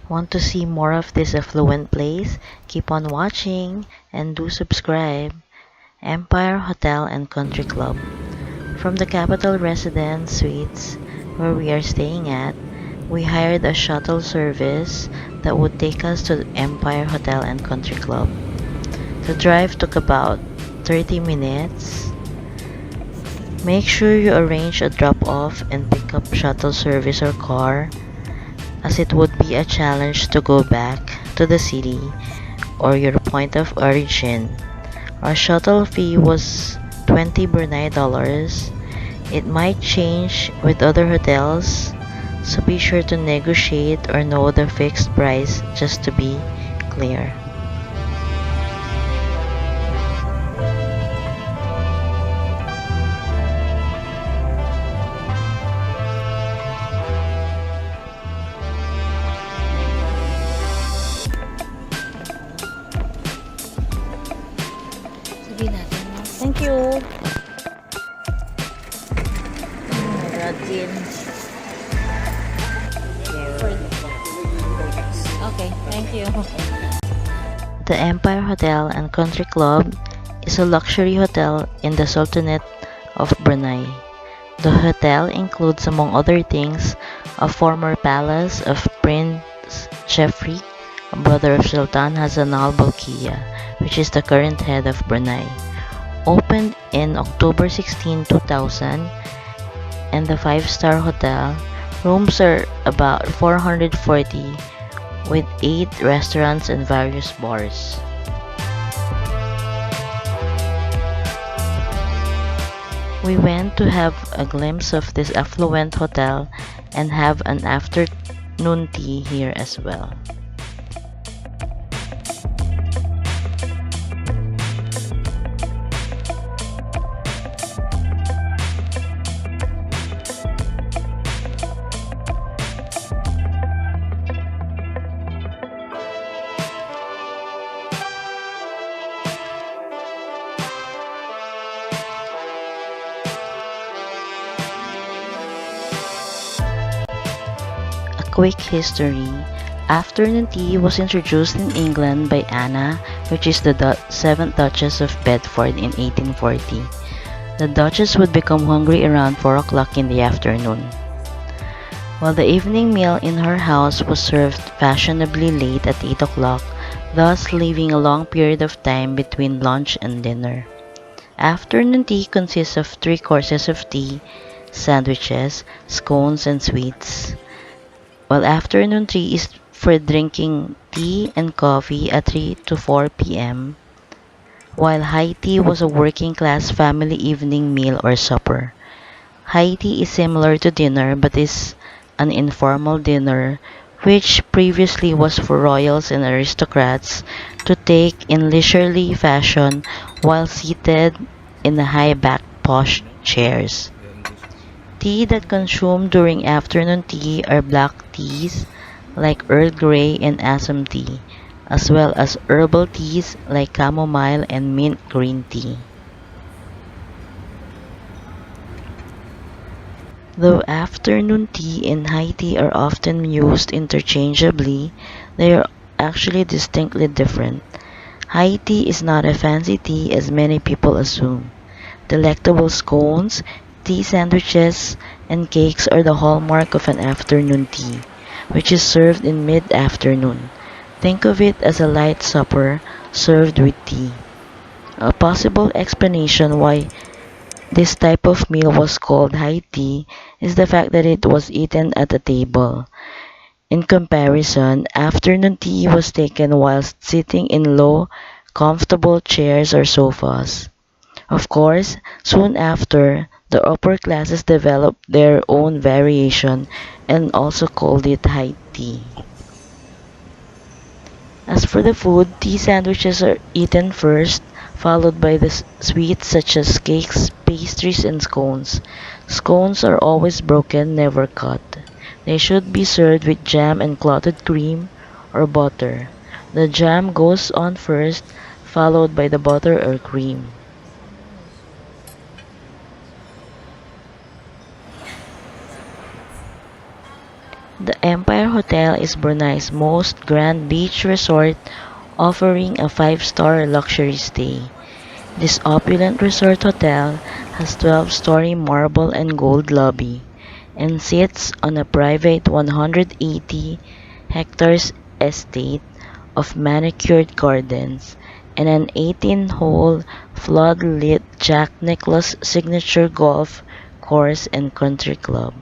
Want to see more of this affluent place? Keep on watching and do subscribe. Empire Hotel and Country Club. From the Capital Residence Suites, where we are staying at, we hired a shuttle service that would take us to the Empire Hotel and Country Club. The drive took about 30 minutes. Make sure you arrange a drop-off and pick-up shuttle service or car, as it would be a challenge to go back to the city or your point of origin. Our shuttle fee was 20 Brunei dollars. It might change with other hotels, so be sure to negotiate or know the fixed price just to be clear. Sabihin natin, no? Thank you! Rodin. Okay, thank you. The Empire Hotel and Country Club is a luxury hotel in the Sultanate of Brunei. The hotel includes, among other things, a former palace of Prince Jeffrey, a brother of Sultan Hassan al-Bolkiah, which is the current head of Brunei. Opened in October 2000, and the 5-star hotel, rooms are about 440 with 8 restaurants and various bars. We went to have a glimpse of this affluent hotel and have an afternoon tea here as well. Quick history. Afternoon tea was introduced in England by Anna, which is the 7th Duchess of Bedford in 1840. The Duchess would become hungry around 4 o'clock in the afternoon, while the evening meal in her house was served fashionably late at 8 o'clock, thus leaving a long period of time between lunch and dinner. Afternoon tea consists of 3 courses of tea, sandwiches, scones, and sweets, while afternoon tea is for drinking tea and coffee at 3 to 4 p.m., while high tea was a working class family evening meal or supper. High tea is similar to dinner but is an informal dinner which previously was for royals and aristocrats to take in leisurely fashion while seated in the high-backed posh chairs. Tea that consumed during afternoon tea are black teas like Earl Grey and Assam tea, as well as herbal teas like chamomile and mint green tea. Though afternoon tea and high tea are often used interchangeably, they are actually distinctly different. High tea is not a fancy tea as many people assume. Delectable scones, tea sandwiches, and cakes are the hallmark of an afternoon tea, which is served in mid-afternoon. Think of it as a light supper served with tea. A possible explanation why this type of meal was called high tea is the fact that it was eaten at a table. In comparison, afternoon tea was taken whilst sitting in low, comfortable chairs or sofas. Of course, soon after, the upper classes developed their own variation and also called it high tea. As for the food, tea sandwiches are eaten first, followed by the sweets such as cakes, pastries, and scones. Scones are always broken, never cut. They should be served with jam and clotted cream or butter. The jam goes on first, followed by the butter or cream. The Empire Hotel is Brunei's most grand beach resort, offering a five-star luxury stay. This opulent resort hotel has 12-story marble and gold lobby and sits on a private 180 hectares estate of manicured gardens and an 18-hole floodlit Jack Nicklaus signature golf course and country club.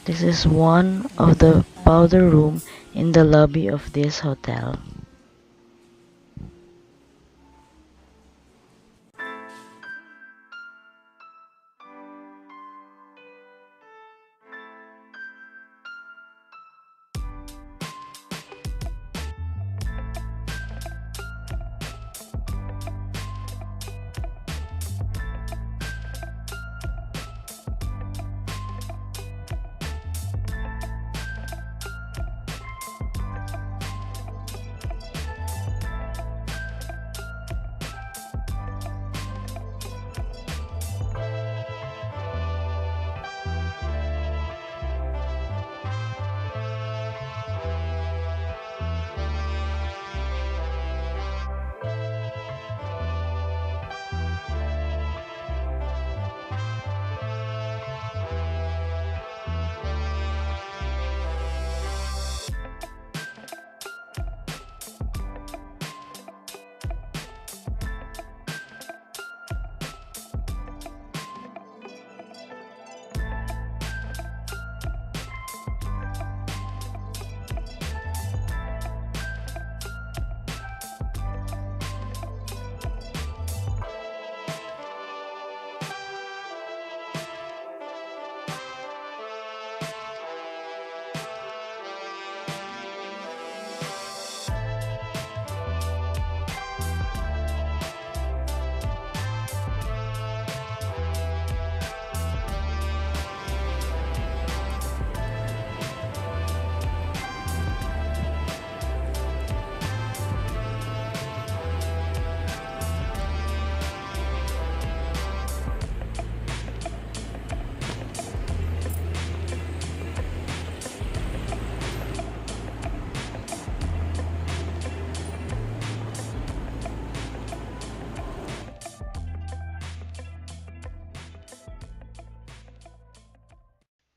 This is one of the powder room in the lobby of this hotel.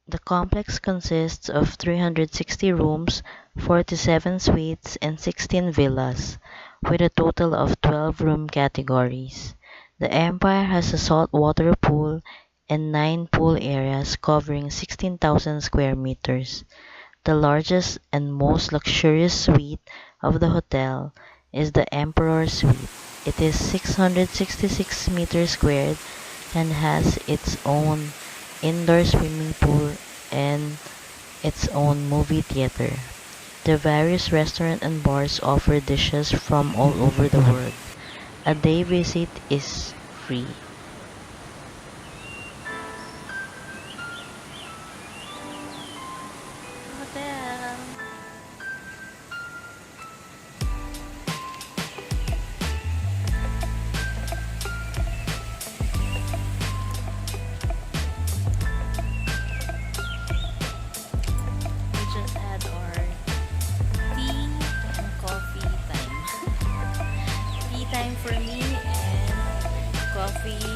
The complex consists of 360 rooms, 47 suites, and 16 villas, with a total of 12 room categories. The Empire has a saltwater pool and 9 pool areas covering 16,000 square meters. The largest and most luxurious suite of the hotel is the Emperor Suite. It is 666 meters squared and has its own indoor swimming pool and its own movie theater. The various restaurants and bars offer dishes from all over the world. A day visit is free. Hotel. We just had our tea and coffee time. Tea time for me and coffee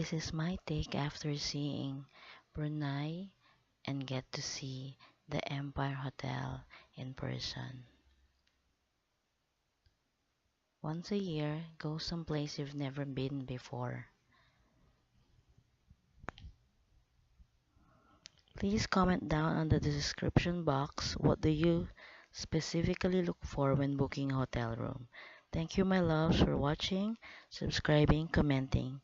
This is my take after seeing Brunei and get to see the Empire Hotel in person. Once a year, go someplace you've never been before. Please comment down on the description box what do you specifically look for when booking a hotel room. Thank you my loves for watching, subscribing, commenting,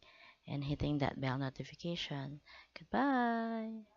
and hitting that bell notification. Goodbye!